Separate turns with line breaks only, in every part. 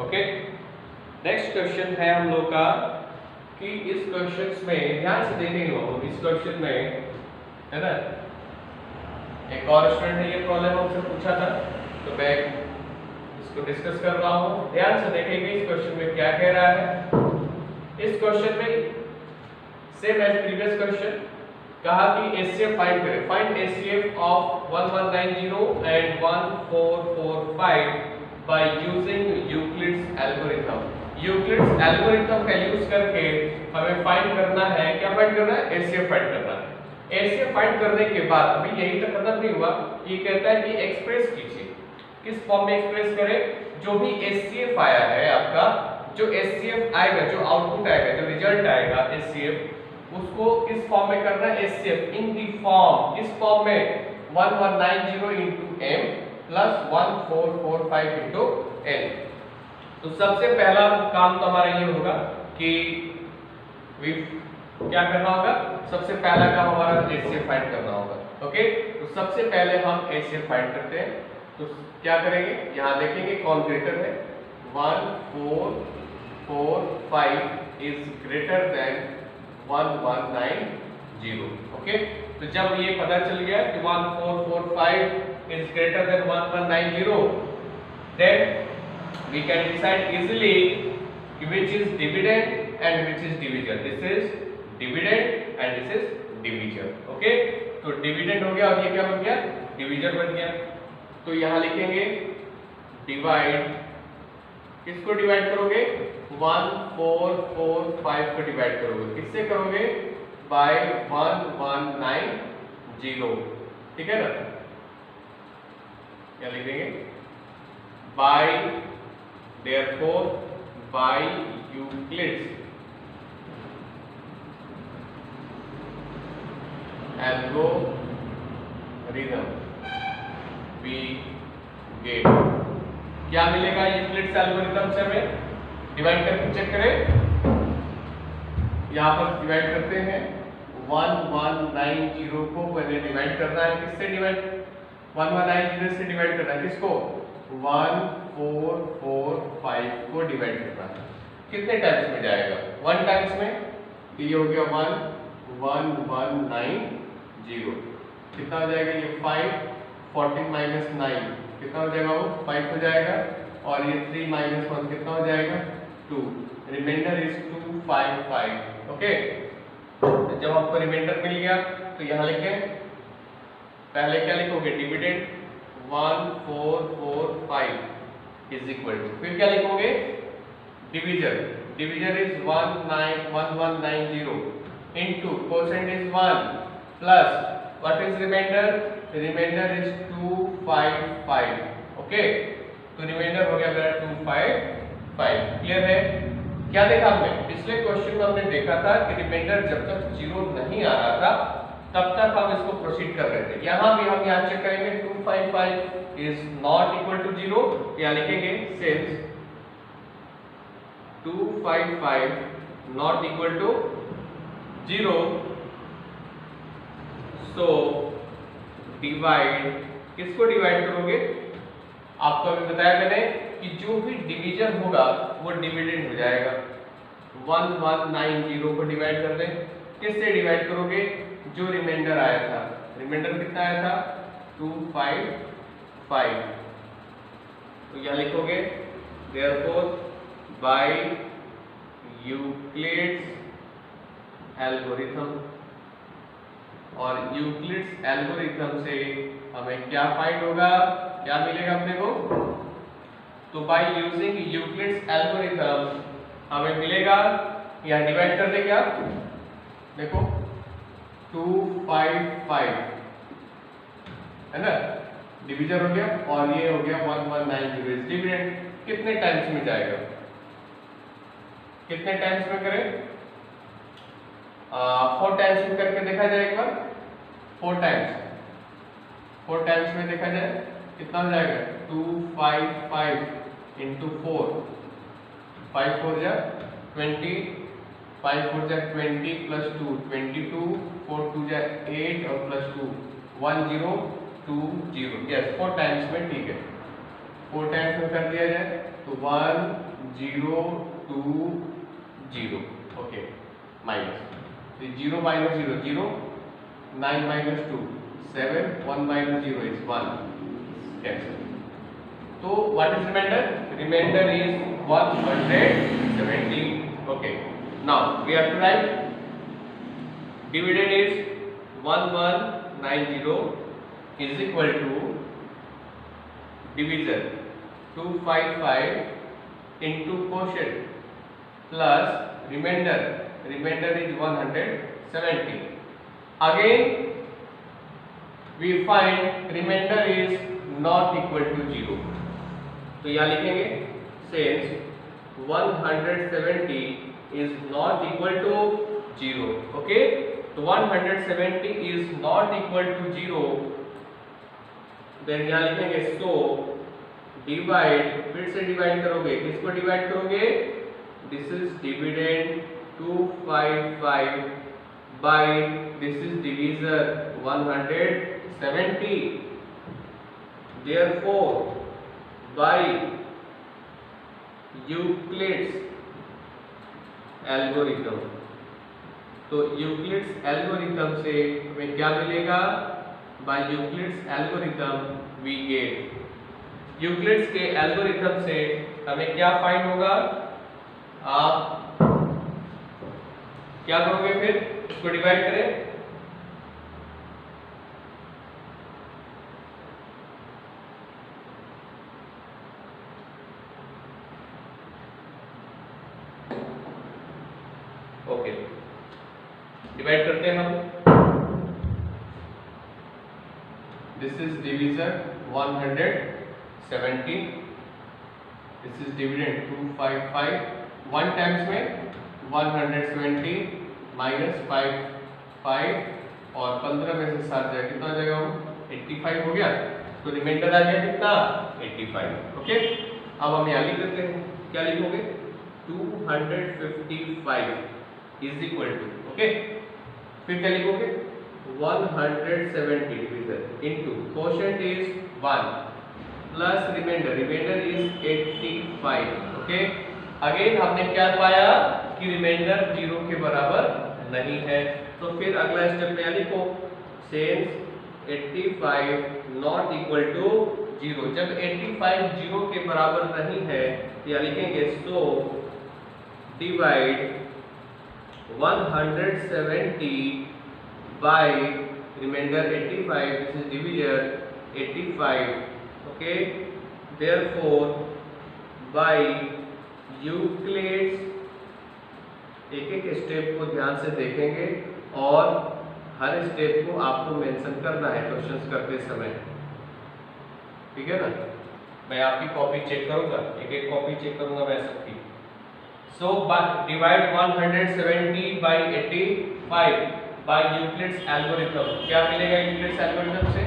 Okay, next question है हम लोग का कि इस क्वेश्चन में ध्यान से देखेंगे हम इस क्वेश्चन में, है ना। एक और स्टूडेंट ने ये प्रॉब्लम हमसे पूछा था, तो मैं इसको डिस्कस कर रहा हूँ। ध्यान से देखेंगे इस क्वेश्चन में क्या कह रहा है। इस क्वेश्चन में सेम एज प्रीवियस क्वेश्चन कहा कि एचसीएफ फाइंड करें। Find HCF of 1190 and 1445 by using Euclid's algorithm. Euclid's algorithm का यूज करके हमें फाइंड करना है, क्या फाइंड करना है, एचसीएफ फाइंड करना है। एचसीएफ फाइंड करने के बाद अभी यही तक खत्म नहीं हुआ, ये कहता है कि एक्सप्रेस कीजिए। किस फॉर्म में एक्सप्रेस करें? जो भी एचसीएफ आया है आपका, जो एचसीएफ आएगा, जो आउटपुट आएगा, जो रिजल्ट आएगा एचसीएफ, उसको किस फॉर्म में करना है? एचसीएफ इन दी फॉर्म, किस फॉर्म में? 1190 into m plus 1445 into n। तो सबसे पहला काम तो हमारा ये होगा कि क्या करना होगा? सबसे पहला काम हमारा एचसीएफ फाइंड करना होगा। ओके, तो सबसे पहले हम एचसीएफ फाइंड करते हैं। तो क्या करेंगे? यहाँ देखेंगे कौन ग्रेटर है। 1445 इज ग्रेटर देन 1190। ओके, तो जब ये पता चल गया कि 1445 is greater than 1190, then we can decide easily which is dividend and which is divisor. This is dividend and this is divisor. Okay, तो dividend हो गया और ये क्या बन गया? divisor बन गया। तो यहाँ लिखेंगे divide, किसको डिवाइड करोगे? 1445 को डिवाइड करोगे, किससे करोगे? बाय 1190, ठीक है ना। क्या लिखेंगे? By, therefore by Euclid's algorithm we get, क्या मिलेगा यूक्लिड्स एल्गोरिथम से? हमें डिवाइड करके चेक करें। यहाँ पर डिवाइड करते हैं 1190 को पहले डिवाइड करना है। किससे डिवाइड? 1190 से डिवाइड करना है। किसको? 1445 को डिवाइड करना है। कितने टाइम्स में जाएगा? 1 टाइम्स में। ये हो गया 1190। कितना हो जाएगा? ये 5, 14 माइनस 9 कितना हो जाएगा? वो 5 हो जाएगा। और ये 3 माइनस 1 कितना हो जाएगा? 2। Reminder is 255। ओके, जब आपको रिमाइंडर मिल गया तो यहाँ लिखें, पहले क्या लिखोगे? डिविडेंड 1445 इज इक्वल टू, फिर क्या लिखोगे? Divisor, divisor is 1190 into quotient is 1 plus what is remainder? Remainder is 255। Okay, तो रिमाइंडर हो गया मेरा 255। क्लियर है? क्या देखा हमने पिछले क्वेश्चन में? हमने देखा था कि रिमाइंडर जब तक 0 नहीं आ रहा था तब तक हम इसको प्रोसीड कर रहे थे। यहाँ भी हम यहाँ चेक करेंगे 255 इज नॉट इक्वल टू 0, या लिखेंगे since 255 not equal to 0, so divide, किसको डिवाइड करोगे? आपको अभी बताया मैंने कि जो भी डिवीजन होगा वो डिविडेंड हो जाएगा। 1190 को डिवाइड कर दें, किससे डिवाइड करोगे? जो रिमाइंडर आया था। रिमाइंडर कितना आया था? 255। तो क्या लिखोगे? therefore by यूक्लिड्स एल्गोरिथम, और यूक्लिड्स एल्गोरिथम से हमें क्या फाइंड होगा? क्या मिलेगा अपने को? तो बाय यूजिंग यूक्लिड्स एल्गोरिथम हमें मिलेगा, यहाँ डिवाइड कर दे क्या? देखो 255 है ना, डिवीजन हो गया, और ये हो गया 1190। डिविडेंड कितने टाइम्स में जाएगा? कितने टाइम्स में करें? 4 टाइम्स में करके देखा जाए एक बार। 4 टाइम्स में देखा जाए कितना हो जाएगा? 255 इंटू 4, 5 4 जा 20, 5 4 जा 20 प्लस 2 22, 4 2 जा 8 और प्लस 2 1020। यस, 4 टाइम्स में, ठीक है। 4 टाइम्स में कर दिया जाए तो 1 0 2 0, okay, minus 0 minus 0 0, 9 minus 2 7, 1 minus 0 is 1, cancel. तो what is remainder? Remainder is 170, okay. Now we have to write dividend is 1190 is equal to divisor 255 into quotient plus remainder is 170. Again we find remainder is not equal to 0, तो यहाँ लिखेंगे since 170 is not equal to 0, okay, तो 170 is not equal to 0, then यहाँ लिखेंगे so divide, फिर से divide करोगे, किसको डिवाइड करोगे? This is dividend 255 by this is divisor 170, therefore by Euclid's algorithm, तो यूक्लिड्स एल्गोरिथम से हमें क्या मिलेगा? By Euclid's algorithm we get, Euclid's के एल्गोरिथम से हमें क्या फाइंड होगा? आप क्या करोगे फिर? इसको डिवाइड करें, ओके, डिवाइड करते हैं हम। This is divisor 170, this is dividend 255, 1 times में 170 माइनस 5 और 15 में से 7 जाए, कितना हो जाएगा? 85 हो गया, तो रिमाइंडर आ गया कितना? 85, ओके। अब हम यहाँ लिख देते हैं, क्या लिखोगे? 255 इज इक्वल टू, ओके, फिर क्या लिखोगे? 170 division into quotient is 1 plus remainder is 85, okay. Again हमने क्या पाया कि रिमाइंडर 0 के बराबर नहीं है, तो फिर अगला स्टेप में लिखो सिंस 85 नॉट इक्वल टू 0, जब 85 0 के बराबर नहीं है या लिखेंगे सो divide 170 by remainder 85, this is divisor 85, okay, therefore by Euclid's, एक एक स्टेप को ध्यान से देखेंगे और हर स्टेप को आपको मेंशन करना है क्वेश्चंस करते समय, ठीक है ना? मैं आपकी कॉपी चेक करूंगा, एक एक कॉपी चेक करूंगा मैं सबकी। So divide 170 by 85 by Euclid's algorithm, क्या मिलेगा यूक्लिड्स एल्गोरिथम से?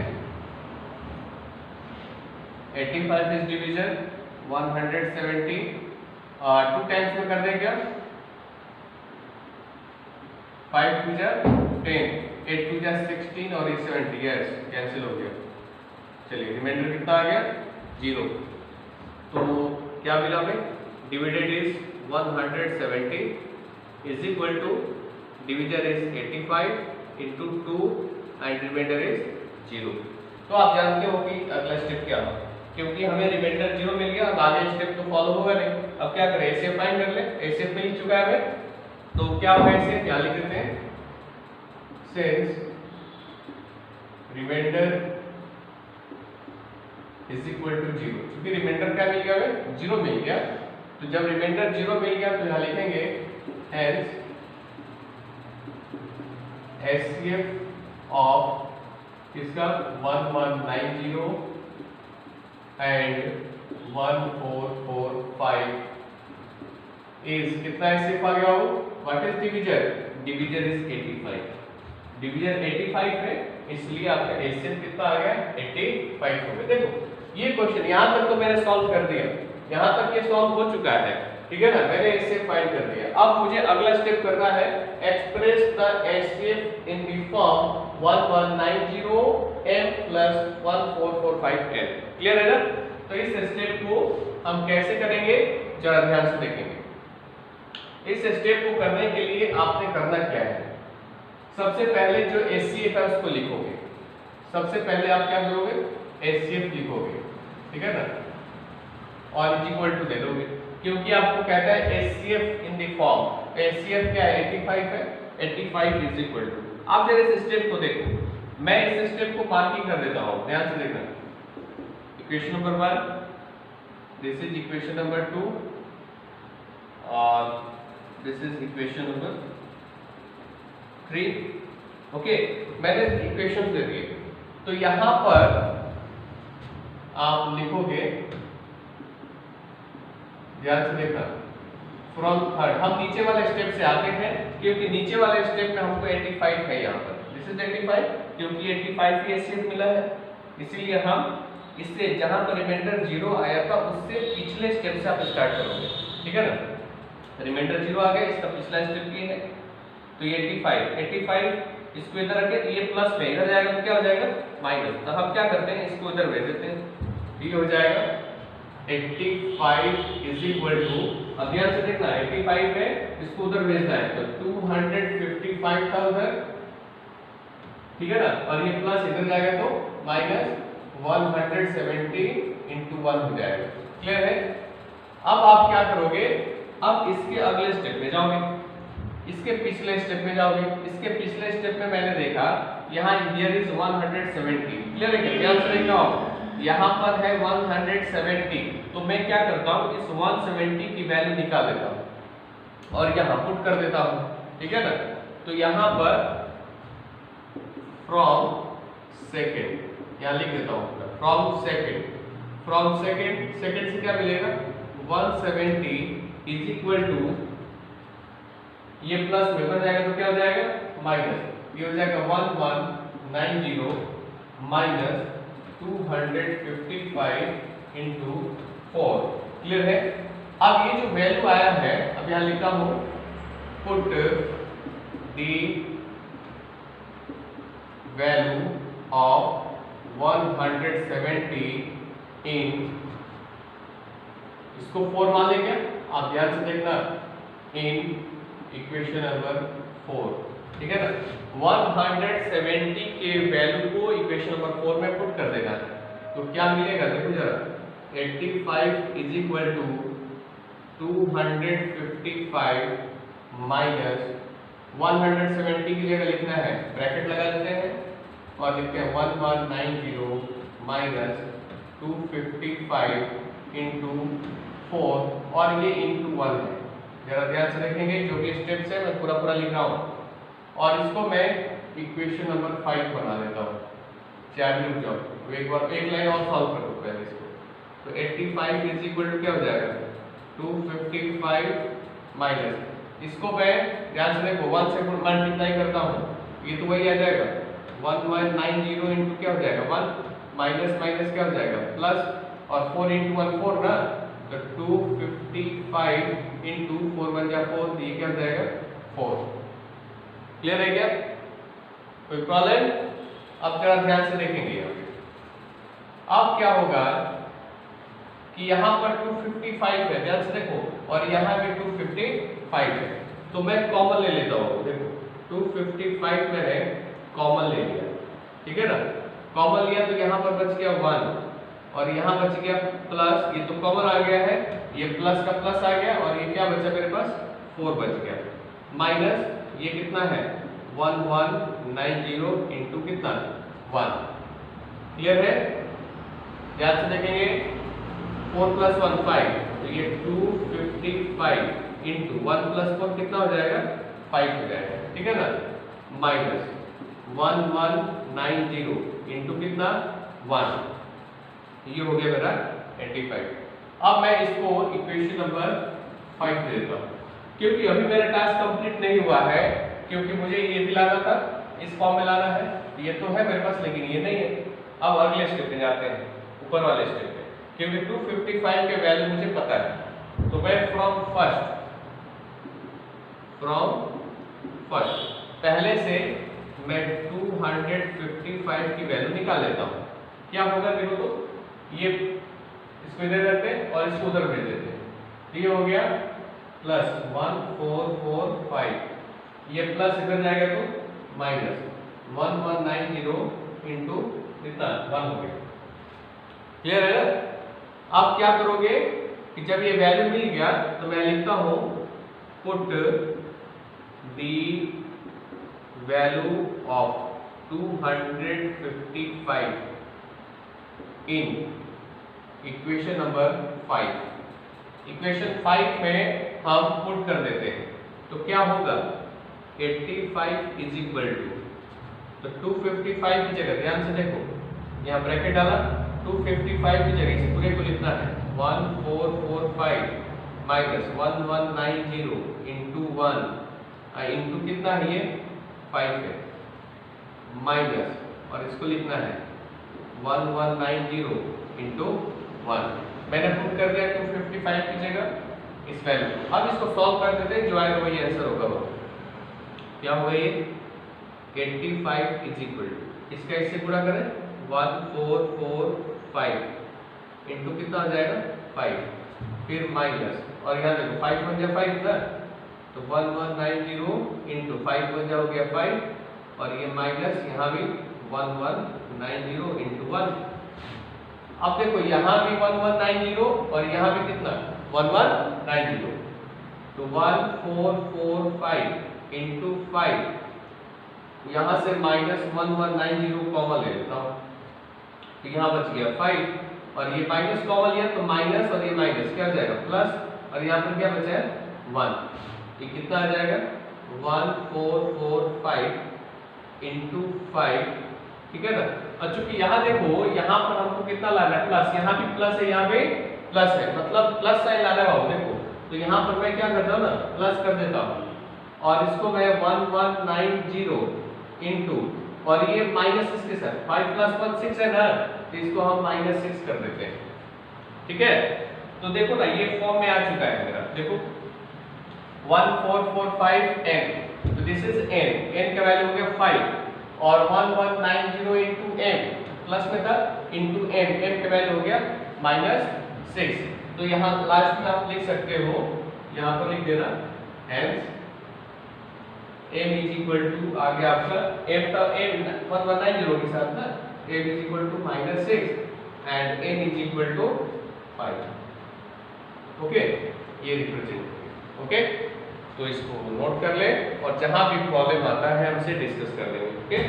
85 इज डिवीजन 170, 2 टाइम्स में कर दें क्या? 5 2 जा 10, 8 2 जा 16 और 70, यस, कैंसिल हो गया। चलिए रिमाइंडर कितना आ गया? 0, तो क्या मिला हमें? Dividend is 170 is equal to divisor is 85 into 2 and remainder is 0। तो आप जानते हो कि अगला स्टेप क्या है, क्योंकि हमें रिमाइंडर 0 मिल गया, अब आगे स्टेप तो फॉलो होगा नहीं। अब क्या करें? एसएफ फाइंड कर ले, एसएफ मिल चुका है हमें, तो क्या होगा? एसएफ क्या लिख देते हैं? Since remainder is equal to 0, क्योंकि रिमाइंडर क्या मिल गया हमें? 0 मिल गया, तो जब रिमाइंडर 0 मिल गया तो यहाँ लिखेंगे हेंस HCF ऑफ इसका 1190 एंड 1445 इज कितना HCF आ गया? हो what is divisor? Divisor is 85, divisor 85 है, इसलिए आपका HCF कितना आ गया? 85 हो गया। देखो ये क्वेश्चन यहाँ तक तो मैंने सॉल्व कर दिया, यहाँ तक ये सॉल्व हो चुका है, ठीक है ना? मैंने HCF फाइंड कर दिया। अब मुझे अगला स्टेप करना है, express the HCF in the form 1190 m plus 1445 n। Clear है ना? तो इस स्टेप को हम कैसे करेंगे? जरा ध्यान से देखेंगे। इस स्टेप को करने के लिए आपने करना क्या है, सबसे पहले जो HCF है उसको लिखोगे। सबसे पहले आप क्या करोगे, HCF लिखोगे, ठीक है ना, और इज इक्वल टू दे दोगे, क्योंकि आपको कहता है HCF in the form. HCF क्या है, 85 है, 85 इज इक्वल टू। आप जरा इस स्टेप को देखो, मैं इस स्टेप को मार्किंग कर देता हूं, ध्यान से देखना। Equation number 1, this is equation number 2 और this is equation number 3। Okay, मैंने इक्वेशन दे दिए, तो यहां पर आप लिखोगे, ध्यान से देखना, फ्रॉम थर्ड। हम नीचे वाले स्टेप से आते हैं, क्योंकि नीचे वाले स्टेप में हमको 85 है यहाँ पर, दिस इज 85, क्योंकि 85 की HCF मिला है, इसीलिए हम इससे जहां पर रिमाइंडर 0 आया था उससे पिछले स्टेप से आप स्टार्ट करोगे, ठीक है ना। रिमाइंडर 0 आ गया, इसका पिछला स्टेप ये है, तो ये 85 इसको इधर रखे, तो ये प्लस में इधर जाएगा तो क्या हो जाएगा, माइनस। तो हम क्या करते हैं, इसको इधर भेज देते हैं, ये हो जाएगा 85 इज इक्वल टू, अब ध्यान से देखना 85 है, इसको उधर भेजना है, तो 255 था उधर, ठीक है ना, और ये प्लस इधर जाएगा तो माइनस 170 इंटू 1 हो जाएगा। क्लियर है। अब आप क्या करोगे, अब इसके अगले स्टेप में जाओगे, इसके पिछले स्टेप में जाओगे। इसके पिछले स्टेप में मैंने देखा यहाँ हियर इज 170, क्लियर है क्या, ध्यान से देखना हो, यहाँ पर है 170, तो मैं क्या करता हूँ, इस 170 की वैल्यू निकाल लेता हूँ और यहाँ पुट कर देता हूँ, ठीक है ना। तो यहाँ पर फ्रॉम सेकेंड यहाँ लिख देता हूँ, फ्रॉम सेकेंड से क्या मिलेगा, 170 इज इक्वल टू, ये प्लस में बन जाएगा तो क्या हो जाएगा, माइनस, ये हो जाएगा 1190 माइनस 255 इंटू 4। क्लियर है। अब ये जो वैल्यू आया है, अब यहाँ लिखता हूं, पुट द वैल्यू ऑफ 170 इन, इसको 4 मान लेंगे, आप ध्यान से देखना, इन इक्वेशन नंबर 4, ठीक है ना। 170 के वैल्यू को इक्वेशन नंबर 4 में पुट कर देना है, तो क्या मिलेगा, देखो जरा, 85 इज इक्वल टू 255 माइनस 170 की जगह लिखना है, ब्रैकेट लगा देते हैं और लिखते हैं 1190 माइनस 255 इंटू 4 और ये इंटू 1 है। जरा ध्यान से देखेंगे, जो भी स्टेप्स है मैं पूरा लिख रहा हूँ और इसको मैं इक्वेशन नंबर 5 बना देता हूँ। चार रुक जाओ, तो एक बार एक लाइन और सॉल्व कर दो पहले इसको। तो 85 इज इक्वल टू क्या हो जाएगा, 255 माइनस, इसको मैं ध्यान से देखो 1 से मल्टीप्लाई करता हूँ, ये तो वही आ जाएगा 1190 इंटू क्या हो जाएगा 1 माइनस माइनस क्या हो जाएगा प्लस और 4 इंटू 1 4 ना, तो 255 इंटू 4 1 जा 4, तो ये क्या हो जाएगा 4। क्लियर है क्या, कोई प्रॉब्लम। अब जरा ध्यान से देखेंगे, अब क्या होगा कि यहाँ पर 255 है, ध्यान से देखो, और यहाँ भी 255 है, तो मैं कॉमन ले लेता हूँ। देखो 255 मैंने कॉमन ले लिया, ठीक है ना, कॉमन लिया तो यहाँ पर बच गया 1 और यहाँ बच गया प्लस, ये तो कॉमन आ गया है, ये प्लस का प्लस आ गया और ये क्या बचा मेरे पास 4 बच गया, माइनस ये कितना है 1190 इंटू कितना 1। क्लियर है, ध्यान से देखेंगे, 4 + 1 5, तो ये 255 इंटू 1 + 4 कितना हो जाएगा 5 हो जाएगा, ठीक है ना, माइनस 1190 इंटू कितना 1, ये हो गया मेरा 85। अब मैं इसको इक्वेशन नंबर 5 दे देता हूँ, क्योंकि अभी मेरा टास्क कंप्लीट नहीं हुआ है, क्योंकि मुझे ये भी लाना था, इस फॉर्म में लाना है, ये तो है मेरे पास लेकिन ये नहीं है। अब अगले स्टेप पे जाते हैं, ऊपर वाले स्टेप पे, क्योंकि 255 के वैल्यू मुझे पता है, तो मैं फ्रॉम फर्स्ट पहले से मैं 255 की वैल्यू निकाल लेता हूँ। क्या होगा देखो, तो ये इसको इधर रखते हैं और इसको उधर भेज देते हैं, तो ये हो गया प्लस 1445, ये प्लस इधर जाएगा तो माइनस 1190 इंटू कितना 1 हो गया। क्लियर है ना? अब क्या करोगे कि जब ये वैल्यू मिल गया तो मैं लिखता हूं put the value of 255 in equation number 5। Equation 5 में हम पुट कर देते हैं तो क्या होगा 85 इज इक्वल टू, तो 255 की जगह ध्यान से देखो यहाँ ब्रैकेट डाला, 255 की जगह इसे पूरे को लिखना है 1445 माइनस 1190 इंटू 1 इंटू कितना है ये 5 है माइनस, और इसको लिखना है 1190 इंटू 1। मैंने पुट कर दिया 255 की जगह इस वैल्यू। अब इसको सॉल्व कर देते हैं, जो आएगा वही आंसर होगा। वो क्या होगा ये 85 इज इक्वल टू, इसका इससे गुणा करें 1445 इंटू कितना हो जाएगा 5, फिर माइनस, और यहाँ देखो 5 बन जाए 5 ना, तो 1190 इंटू 5 बन जाए हो गया 5, और ये माइनस यहाँ भी 1190 इंटू 1। अब देखो यहाँ भी 1190 और यहाँ भी कितना 1190, तो 1445 इंटू 5, यहाँ से माइनस 1190 कॉमन ले लेता हूँ, तो यहाँ बच गया 5, और ये माइनस कॉमन लिया तो माइनस और ये माइनस क्या हो जाएगा प्लस, और यहाँ पर क्या बचा है 1, ये कितना आ जाएगा 1445 इंटू 5, ठीक है ना। और चूंकि यहाँ देखो यहाँ पर हमको कितना लाना है प्लस, यहाँ भी प्लस है यहाँ पे प्लस है, मतलब प्लस साइन लाना है देखो, तो यहाँ पर मैं क्या करता हूँ ना प्लस कर देता हूँ, और इसको मैं 1190 इंटू, और ये माइनस इसके साथ 5 प्लस 1 6 है ना, तो इसको हम -6 कर देते हैं, ठीक है। तो देखो ना ये फॉर्म में आ चुका है मेरा, देखो 1445 n, तो दिस इज n, n का वैल्यू हो गया 5, और 1190 इंटू m प्लस में था इंटू m, m का वैल्यू हो गया -6। तो यहाँ लास्ट में आप लिख सकते हो, यहाँ पर लिख देना hence m is equal to, आगे आपका m का m 1190 के साथ ना, m is equal to -6 and n is equal to 5। Okay, ये रिप्रेजेंट, ओके, तो इसको नोट कर ले, और जहां भी प्रॉब्लम आता है हमसे डिस्कस कर लेंगे। ओके।